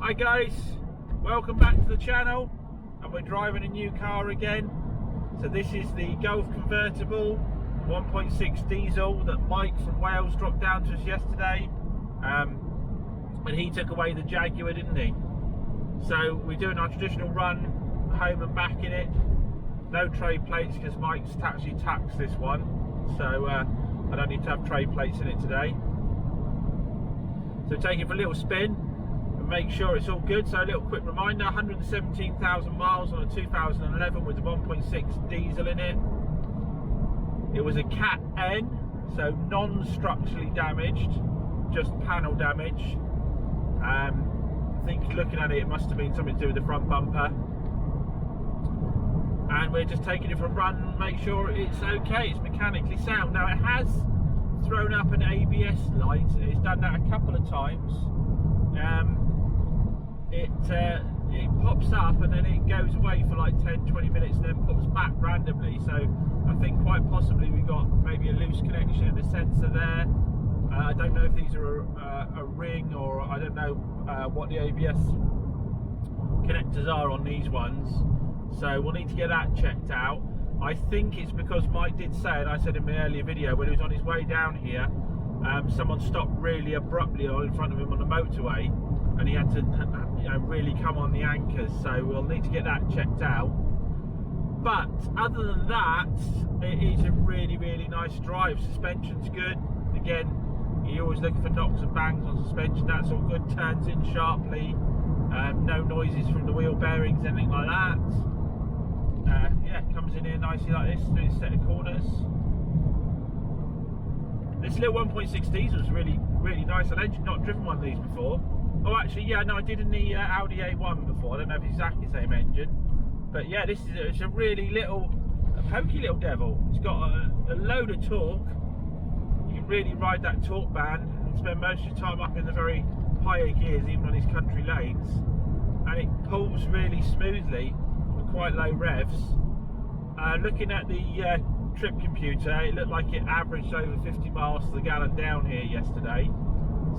Hi guys, welcome back to the channel, and we're driving a new car again. So this is the Golf convertible 1.6 diesel that Mike from Wales dropped down to us yesterday, and he took away the Jaguar, didn't he? So we're doing our traditional run home and back in it. No trade plates because Mike's actually taxed this one, so I don't need to have trade plates in it today. So take it for a little spin and make sure it's all good. So a little quick reminder, 117,000 miles on a 2011 with a 1.6 diesel in it. It was a Cat N, so non-structurally damaged, just panel damage. I think looking at it, it must have been something to do with the front bumper. And we're just taking it for a run, make sure it's okay, it's mechanically sound. Now it has thrown up an ABS light, it's done that a couple of times. It pops up and then it goes away for like 10-20 minutes and then pops back randomly. So I think quite possibly we got maybe a loose connection in the sensor there. I don't know if these are a ring, or I don't know what the ABS connectors are on these ones. So we'll need to get that checked out. I think it's because Mike did say, and I said in my earlier video, when he was on his way down here, someone stopped really abruptly in front of him on the motorway, and he had to really come on the anchors. So we'll need to get that checked out. But other than that, it is a really nice drive. Suspension's good. Again, you're always looking for knocks and bangs on suspension. That's all good. Turns in sharply. No noises from the wheel bearings, anything like that. Yeah, comes in here nicely like this, through a set of corners. This little 1.6 diesel is really nice. I'd actually not driven one of these before. Oh, actually, yeah, no, I did in the Audi A1 before. I don't know if it's exactly the same engine, but yeah, it's a really pokey little devil. It's got a load of torque. You can really ride that torque band and spend most of your time up in the very higher gears, even on these country lanes, and it pulls really smoothly with quite low revs. Looking at the trip computer, it looked like it averaged over 50 miles to the gallon down here yesterday,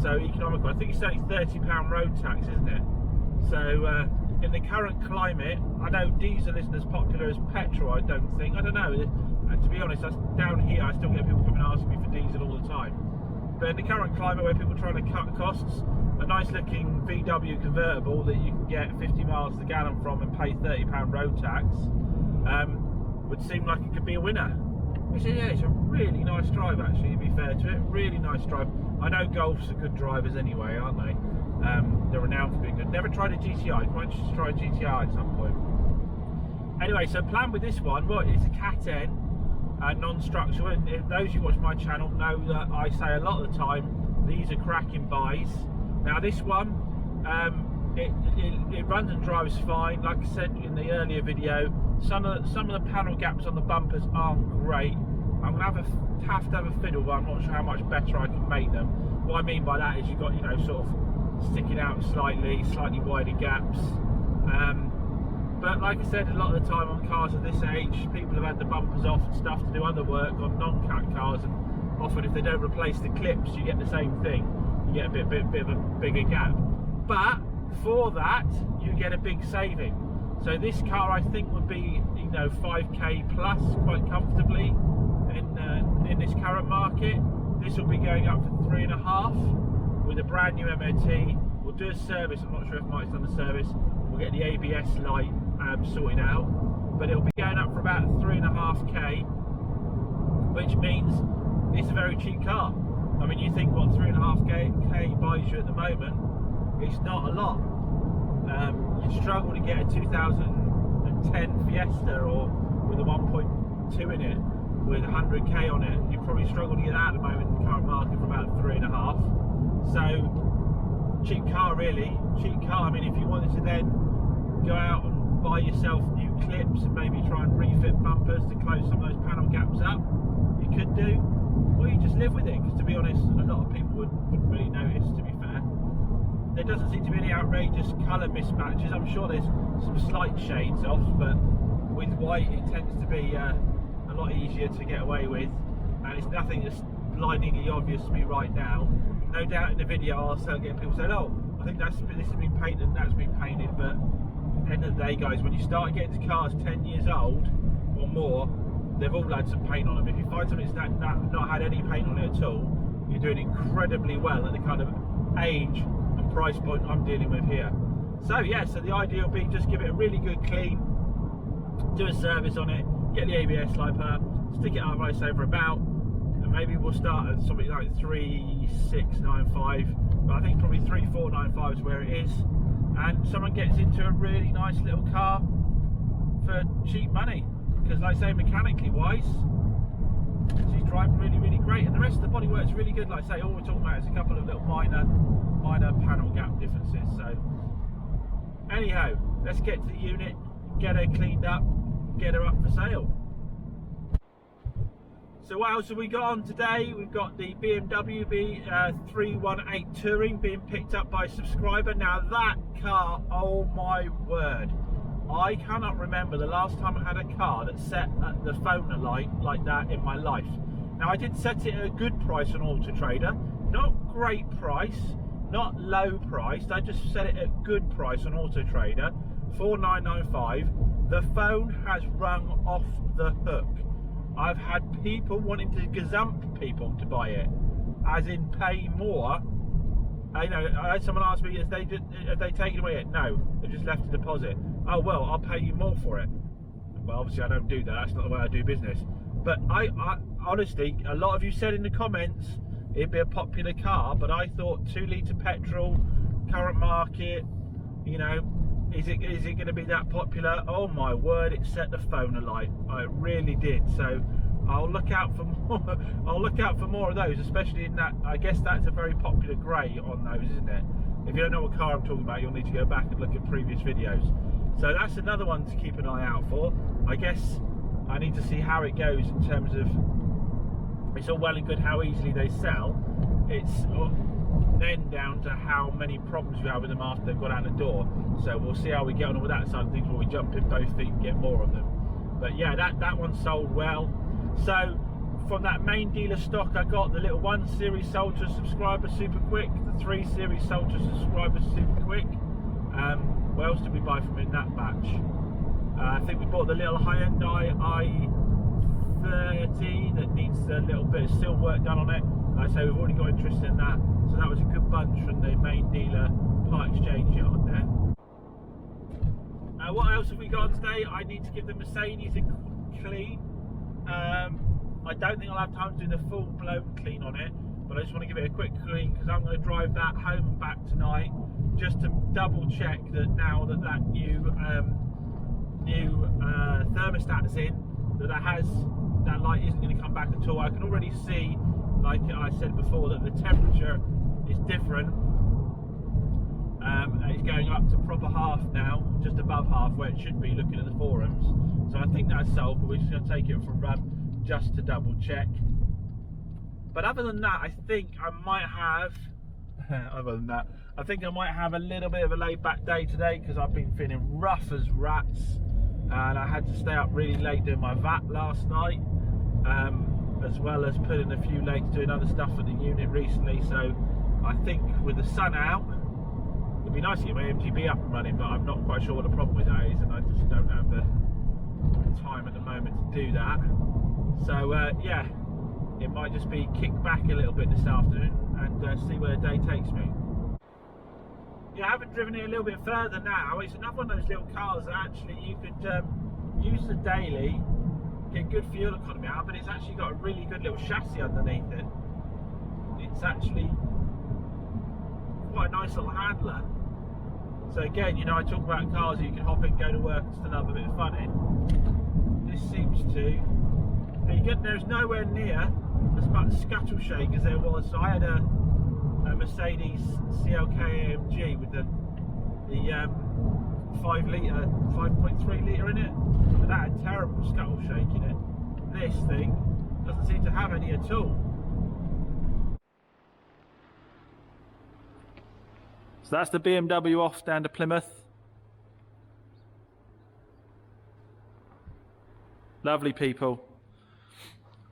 so economical. I think it's only £30 road tax, isn't it? So in the current climate, I know diesel isn't as popular as petrol, I don't think. I don't know, to be honest, down here I still get people coming and asking me for diesel all the time. But in the current climate where people are trying to cut costs, a nice looking VW convertible that you can get 50 miles to the gallon from and pay £30 road tax would seem like it could be a winner. Yeah, it's a really nice drive actually, to be fair to it. Really nice drive. I know Golfs are good drivers anyway, aren't they? They're renowned for being good. Never tried a GTI, might just try a GTI at some point. Anyway, so plan with this one, well, it's a Cat N, non-structural, and if those who watch my channel know that I say a lot of the time these are cracking buys. Now this one, it runs and drives fine. Like I said in the earlier video, some of the panel gaps on the bumpers aren't great. I'm gonna have to have a fiddle, but I'm not sure how much better I can make them. What I mean by that is you've got, sort of sticking out slightly wider gaps. But like I said, a lot of the time on cars of this age, people have had the bumpers off and stuff to do other work on non-cat cars, and often if they don't replace the clips, you get the same thing. You get a bit of a bigger gap. But for that, you get a big saving. So this car, I think, would be 5k plus quite comfortably in this current market. This will be going up for 3.5 with a brand new MOT. We'll do a service. I'm not sure if Mike's done the service. We'll get the ABS light sorted out, but it'll be going up for about 3.5k, which means it's a very cheap car. I mean, you think what 3.5k buys you at the moment? It's not a lot. You struggle to get a 2010 Fiesta or with a 1.2 in it with 100k on it. You probably struggle to get that at the moment in the current market for about 3.5. So cheap car, really cheap car. I mean, if you wanted to then go out and buy yourself new clips and maybe try and refit bumpers to close some of those panel gaps up, you could do, or you just live with it, because to be honest, a lot of people wouldn't really notice, to be fair. There doesn't seem to be any outrageous colour mismatches. I'm sure there's some slight shades off, but with white it tends to be a lot easier to get away with, and it's nothing that's blindingly obvious to me right now. No doubt in the video I'll start getting people saying, oh, I think this has been painted and that's been painted, but at the end of the day, guys, when you start getting to cars 10 years old or more, they've all had some paint on them. If you find something that's not had any paint on it at all, you're doing incredibly well at the kind of age and price point I'm dealing with here. So yeah, so the idea will be just give it a really good clean, do a service on it, get the ABS light, stick it up, like I say, for about, and maybe we'll start at something like 3695, but I think probably 3495 is where it is, and someone gets into a really nice little car for cheap money, because like I say, mechanically wise, she's driving really great, and the rest of the bodywork's really good. Like I say, all we're talking about is a couple of little minor panel gap differences. So anyhow, let's get to the unit, get her cleaned up, get her up for sale. So what else have we got on today? We've got the BMW 318 Touring being picked up by a subscriber. Now that car, oh my word, I cannot remember the last time I had a car that set the phone alight like that in my life. Now I did set it at a good price on Auto Trader, not great price, not low priced, I just set it at good price on Auto Trader, 4995. The phone has rung off the hook. I've had people wanting to gazump people to buy it, as in pay more. I had someone ask me, have they taken away it? No, they've just left a deposit. Oh well, I'll pay you more for it. Well, obviously I don't do that, that's not the way I do business. But I honestly, a lot of you said in the comments it'd be a popular car, but I thought 2 litre petrol, current market, you know, is it going to be that popular? Oh my word, it set the phone alight. It really did. So I'll look out for more. I'll look out for more of those, especially in that. I guess that's a very popular grey on those, isn't it? If you don't know what car I'm talking about, you'll need to go back and look at previous videos. So that's another one to keep an eye out for. I guess I need to see how it goes in terms of. It's all well and good how easily they sell. It's then down to how many problems you have with them after they've got out the door. So we'll see how we get on with that side of things, where we jump in both feet and get more of them. But yeah, that one sold well. So from that main dealer stock, I got the little 1 series sold to a subscriber super quick, the 3 series sold to subscribers super quick. What else did we buy from in that batch? I think we bought the little Hyundai i30 that needs a little bit of seal work done on it. Like I say, we've already got interest in that, so that was a good bunch from the main dealer part exchange yard there. What else have we got today? I need to give the Mercedes a clean. I don't think I'll have time to do the full blown clean on it, but I just want to give it a quick clean because I'm going to drive that home and back tonight, just to double check that now that new thermostat's in, that light isn't going to come back at all. I can already see, like I said before, that the temperature is different. It's going up to proper half now, just above half where it should be, looking at the forums. So I think that's solved, but we're just going to take it for a run just to double check. But other than that, I think I might have a little bit of a laid back day today, because I've been feeling rough as rats, and I had to stay up really late doing my VAT last night, as well as putting a few legs doing other stuff at the unit recently. So I think with the sun out, it'd be nice to get my MGB up and running, but I'm not quite sure what the problem with that is, and I just don't have the time at the moment to do that. So yeah, it might just be kick back a little bit this afternoon and see where the day takes me. Yeah, I haven't driven it a little bit further now. It's another one of those little cars that actually you could use the daily, get good fuel economy out, but it's actually got a really good little chassis underneath it. It's actually quite a nice little handler. So again, you know, I talk about cars that you can hop in, go to work and still have a bit of fun in. This seems to be good. There's nowhere near as much scuttle shake as there was. So I had a Mercedes CLK AMG with the 5.3 litre in it, and that had terrible scuttle shake in it. This thing doesn't seem to have any at all. So that's the BMW off down to Plymouth. Lovely people.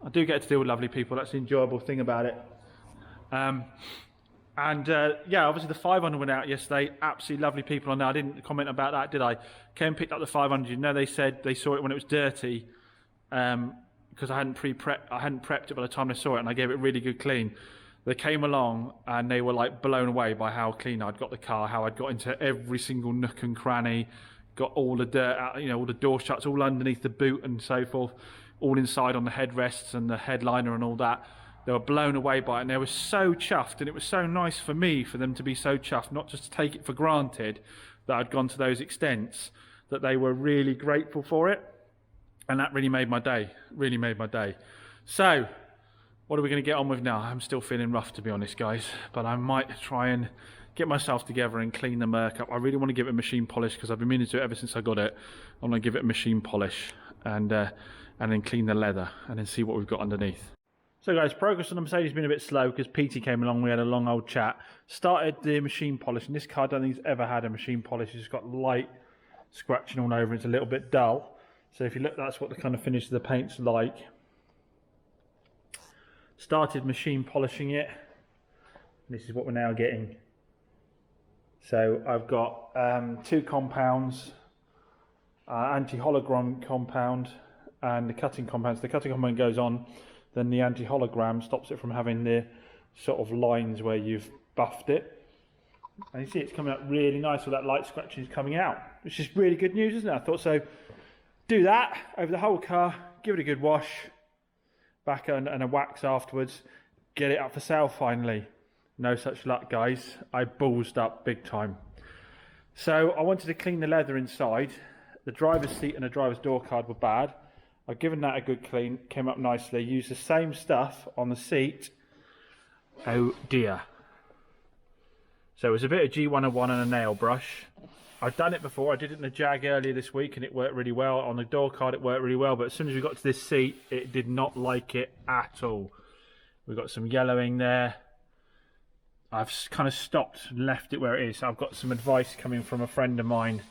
I do get to deal with lovely people. That's the enjoyable thing about it. And yeah, obviously the 500 went out yesterday. Absolutely lovely people on there. I didn't comment about that, did I? Came and picked up the 500. You know, they said they saw it when it was dirty because I hadn't prepped it by the time they saw it, and I gave it a really good clean. They came along and they were like blown away by how clean I'd got the car, how I'd got into every single nook and cranny, got all the dirt out, you know, all the door shuts, all underneath the boot and so forth, all inside on the headrests and the headliner and all that. They were blown away by it, and they were so chuffed, and it was so nice for me for them to be so chuffed, not just to take it for granted that I'd gone to those extents, that they were really grateful for it, and that really made my day, really made my day. So, what are we going to get on with now? I'm still feeling rough, to be honest, guys, but I might try and get myself together and clean the Merc up. I really want to give it a machine polish because I've been meaning to do it ever since I got it. I want to give it a machine polish and then clean the leather and then see what we've got underneath. So guys, progress on the Mercedes has been a bit slow because PT came along, we had a long old chat. Started the machine polish, and this car I don't think it's ever had a machine polish. It's got light scratching all over, it's a little bit dull. So if you look, that's what the kind of finish of the paint's like. Started machine polishing it. This is what we're now getting. So I've got 2 compounds, anti-hologram compound and the cutting compound. So the cutting compound goes on, then the anti-hologram stops it from having the sort of lines where you've buffed it. And you see it's coming out really nice with that light scratching is coming out, which is really good news, isn't it? I thought so. Do that over the whole car, give it a good wash, back and a wax afterwards, get it up for sale finally. No such luck, guys. I ballsed up big time. So I wanted to clean the leather inside. The driver's seat and the driver's door card were bad. I've given that a good clean, came up nicely. Used the same stuff on the seat. Oh dear. So it was a bit of G101 and a nail brush. I've done it before. I did it in the Jag earlier this week and it worked really well. On the door card it worked really well, but as soon as we got to this seat, it did not like it at all. We've got some yellowing there. I've kind of stopped and left it where it is. So I've got some advice coming from a friend of mine,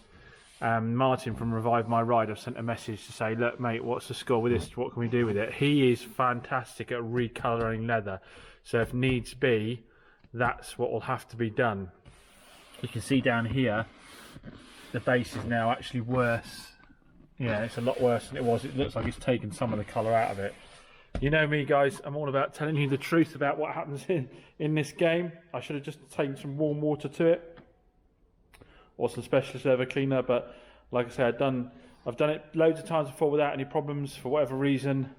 Martin from Revive My Ride. I've sent a message to say, look mate, what's the score with this? What can we do with it? He is fantastic at recolouring leather. So if needs be, that's what will have to be done. You can see down here, the base is now actually worse. Yeah, it's a lot worse than it was. It looks like it's taken some of the colour out of it. You know me, guys, I'm all about telling you the truth about what happens in this game. I should have just taken some warm water to it or some specialist leather cleaner, but like I say, I've done it loads of times before without any problems for whatever reason.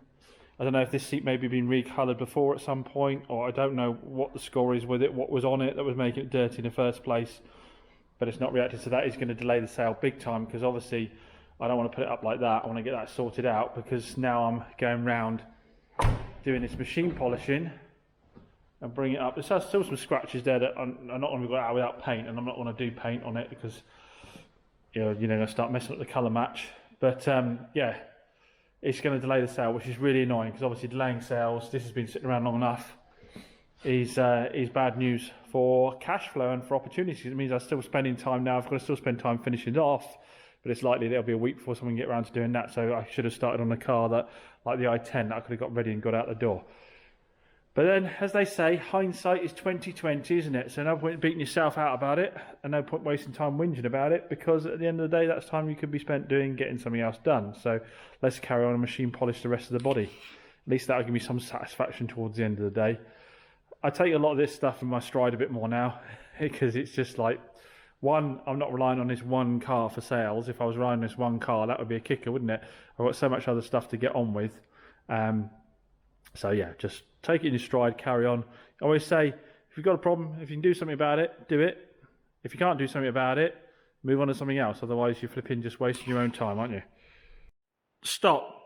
I don't know if this seat maybe been recoloured before at some point, or I don't know what the score is with it, what was on it that was making it dirty in the first place, but it's not reacted, so that is going to delay the sale big time, because obviously I don't want to put it up like that. I want to get that sorted out, because now I'm going round doing this machine polishing and bring it up. There's still some scratches there that I'm not going to go out without paint, and I'm not going to do paint on it because you're going to start messing up the colour match. But yeah, it's going to delay the sale, which is really annoying, because obviously delaying sales, this has been sitting around long enough, is bad news for cash flow and for opportunities. It means I'm still spending time now. I've got to still spend time finishing it off, but it's likely there'll be a week before someone can get around to doing that. So I should have started on a car that, like the i10, that I could have got ready and got out the door. But then, as they say, hindsight is 20/20, isn't it? So no point beating yourself out about it, and no point wasting time whinging about it, because at the end of the day, that's time you could be spent getting something else done. So let's carry on and machine polish the rest of the body. At least that'll give me some satisfaction towards the end of the day. I take a lot of this stuff in my stride a bit more now, because it's just like, one, I'm not relying on this one car for sales. If I was relying on this one car, that would be a kicker, wouldn't it? I've got so much other stuff to get on with. So yeah, just take it in your stride, carry on. I always say, if you've got a problem, if you can do something about it, do it. If you can't do something about it, move on to something else. Otherwise, you're flipping just wasting your own time, aren't you? Stop.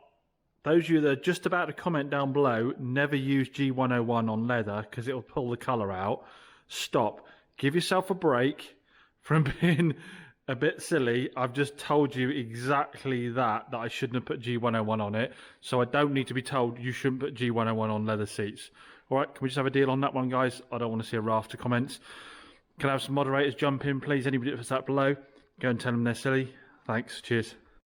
Those of you that are just about to comment down below, never use G101 on leather because it'll pull the colour out. Stop. Give yourself a break from being a bit silly. I've just told you exactly that I shouldn't have put G101 on it. So I don't need to be told you shouldn't put G101 on leather seats. All right, can we just have a deal on that one, guys? I don't want to see a raft of comments. Can I have some moderators jump in, please? Anybody that's that below, go and tell them they're silly. Thanks. Cheers.